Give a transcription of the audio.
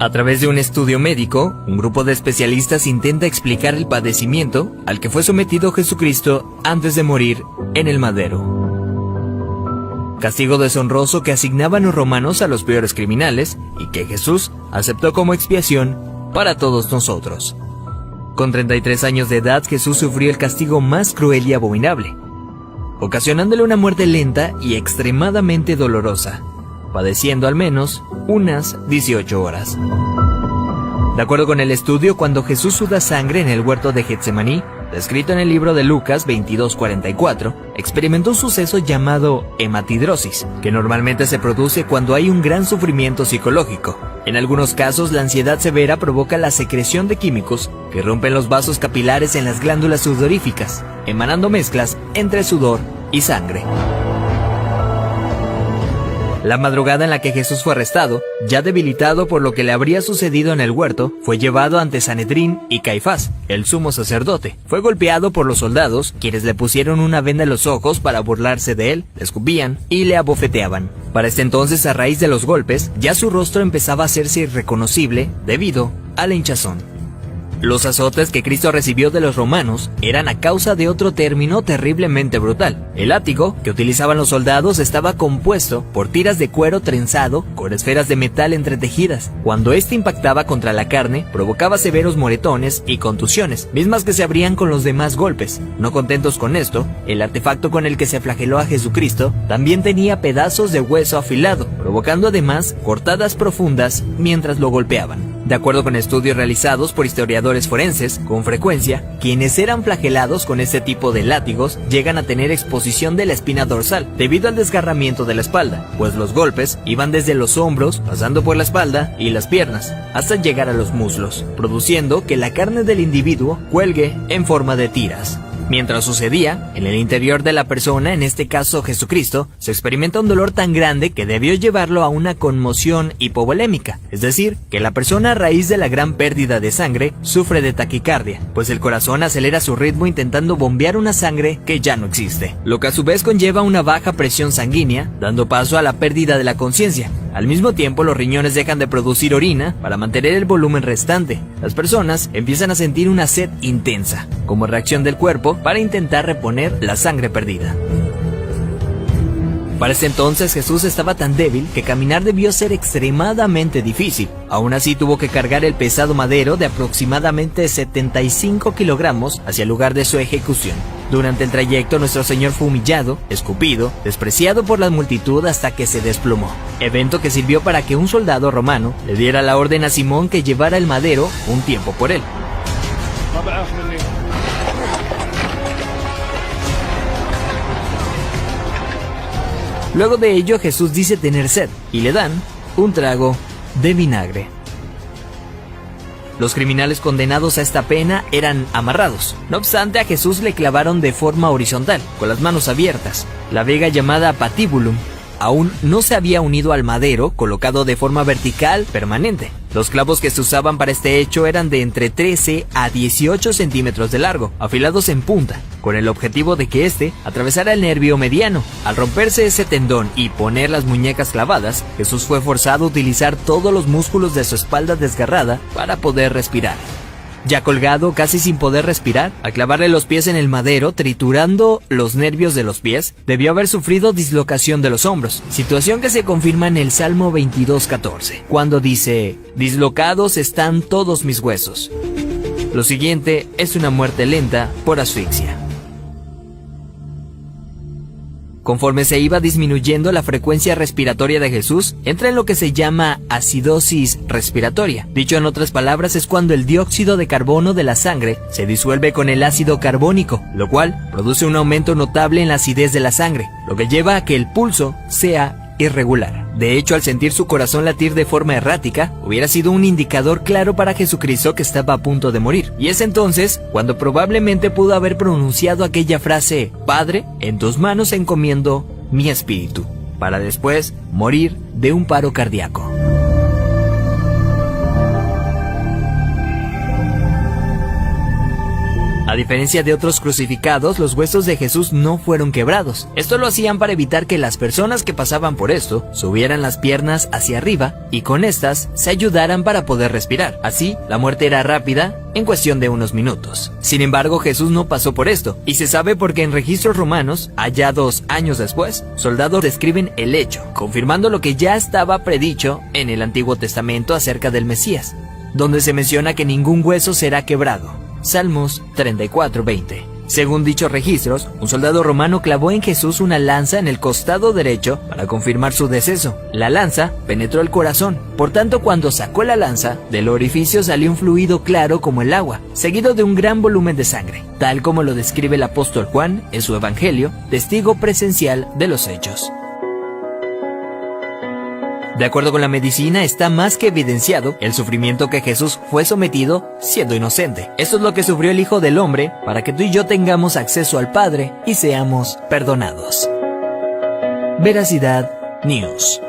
A través de un estudio médico, un grupo de especialistas intenta explicar el padecimiento al que fue sometido Jesucristo antes de morir en el madero. Castigo deshonroso que asignaban los romanos a los peores criminales y que Jesús aceptó como expiación para todos nosotros. Con 33 años de edad, Jesús sufrió el castigo más cruel y abominable, ocasionándole una muerte lenta y extremadamente dolorosa, padeciendo al menos unas 18 horas. De acuerdo con el estudio, cuando Jesús suda sangre en el huerto de Getsemaní, descrito en el libro de Lucas 22:44, experimentó un suceso llamado hematidrosis, que normalmente se produce cuando hay un gran sufrimiento psicológico. En algunos casos, la ansiedad severa provoca la secreción de químicos que rompen los vasos capilares en las glándulas sudoríficas, emanando mezclas entre sudor y sangre. La madrugada en la que Jesús fue arrestado, ya debilitado por lo que le habría sucedido en el huerto, fue llevado ante Sanedrín y Caifás, el sumo sacerdote. Fue golpeado por los soldados, quienes le pusieron una venda en los ojos para burlarse de él, le escupían y le abofeteaban. Para este entonces, a raíz de los golpes, ya su rostro empezaba a hacerse irreconocible debido a la hinchazón. Los azotes que Cristo recibió de los romanos eran a causa de otro término terriblemente brutal. El látigo que utilizaban los soldados estaba compuesto por tiras de cuero trenzado con esferas de metal entretejidas. Cuando este impactaba contra la carne, provocaba severos moretones y contusiones, mismas que se abrían con los demás golpes. No contentos con esto, el artefacto con el que se flageló a Jesucristo también tenía pedazos de hueso afilado, provocando además cortadas profundas mientras lo golpeaban. De acuerdo con estudios realizados por historiadores forenses, con frecuencia, quienes eran flagelados con este tipo de látigos llegan a tener exposición de la espina dorsal debido al desgarramiento de la espalda, pues los golpes iban desde los hombros, pasando por la espalda y las piernas, hasta llegar a los muslos, produciendo que la carne del individuo cuelgue en forma de tiras. Mientras sucedía, en el interior de la persona, en este caso Jesucristo, se experimenta un dolor tan grande que debió llevarlo a una conmoción hipovolémica, es decir, que la persona a raíz de la gran pérdida de sangre sufre de taquicardia, pues el corazón acelera su ritmo intentando bombear una sangre que ya no existe, lo que a su vez conlleva una baja presión sanguínea, dando paso a la pérdida de la conciencia. Al mismo tiempo, los riñones dejan de producir orina para mantener el volumen restante. Las personas empiezan a sentir una sed intensa, como reacción del cuerpo para intentar reponer la sangre perdida. Para ese entonces Jesús estaba tan débil que caminar debió ser extremadamente difícil. Aún así tuvo que cargar el pesado madero de aproximadamente 75 kilogramos hacia el lugar de su ejecución. Durante el trayecto nuestro Señor fue humillado, escupido, despreciado por la multitud hasta que se desplomó. Evento que sirvió para que un soldado romano le diera la orden a Simón que llevara el madero un tiempo por él. Luego de ello, Jesús dice tener sed y le dan un trago de vinagre. Los criminales condenados a esta pena eran amarrados. No obstante, a Jesús le clavaron de forma horizontal, con las manos abiertas. La viga llamada patibulum aún no se había unido al madero, colocado de forma vertical permanente. Los clavos que se usaban para este hecho eran de entre 13 a 18 centímetros de largo, afilados en punta, con el objetivo de que éste atravesara el nervio mediano. Al romperse ese tendón y poner las muñecas clavadas, Jesús fue forzado a utilizar todos los músculos de su espalda desgarrada para poder respirar. Ya colgado, casi sin poder respirar, al clavarle los pies en el madero, triturando los nervios de los pies, debió haber sufrido dislocación de los hombros, situación que se confirma en el Salmo 22:14, cuando dice: «Dislocados están todos mis huesos». Lo siguiente es una muerte lenta por asfixia. Conforme se iba disminuyendo la frecuencia respiratoria de Jesús, entra en lo que se llama acidosis respiratoria. Dicho en otras palabras, es cuando el dióxido de carbono de la sangre se disuelve con el ácido carbónico, lo cual produce un aumento notable en la acidez de la sangre, lo que lleva a que el pulso sea irregular. De hecho, al sentir su corazón latir de forma errática, hubiera sido un indicador claro para Jesucristo que estaba a punto de morir. Y es entonces cuando probablemente pudo haber pronunciado aquella frase: «Padre, en tus manos encomiendo mi espíritu», para después morir de un paro cardíaco. diferencia de otros crucificados, los huesos de Jesús no fueron quebrados. Esto lo hacían para evitar que las personas que pasaban por esto subieran las piernas hacia arriba y con estas se ayudaran para poder respirar. Así, la muerte era rápida en cuestión de unos minutos. Sin embargo, Jesús no pasó por esto, y se sabe porque en registros romanos, hallados años después, soldados describen el hecho, confirmando lo que ya estaba predicho en el Antiguo Testamento acerca del Mesías, donde se menciona que ningún hueso será quebrado. Salmos 34:20. Según dichos registros, un soldado romano clavó en Jesús una lanza en el costado derecho para confirmar su deceso. La lanza penetró el corazón, por tanto cuando sacó la lanza, del orificio salió un fluido claro como el agua, seguido de un gran volumen de sangre, tal como lo describe el apóstol Juan en su Evangelio, testigo presencial de los hechos. De acuerdo con la medicina, está más que evidenciado el sufrimiento que Jesús fue sometido siendo inocente. Esto es lo que sufrió el Hijo del Hombre para que tú y yo tengamos acceso al Padre y seamos perdonados. Veracidad News.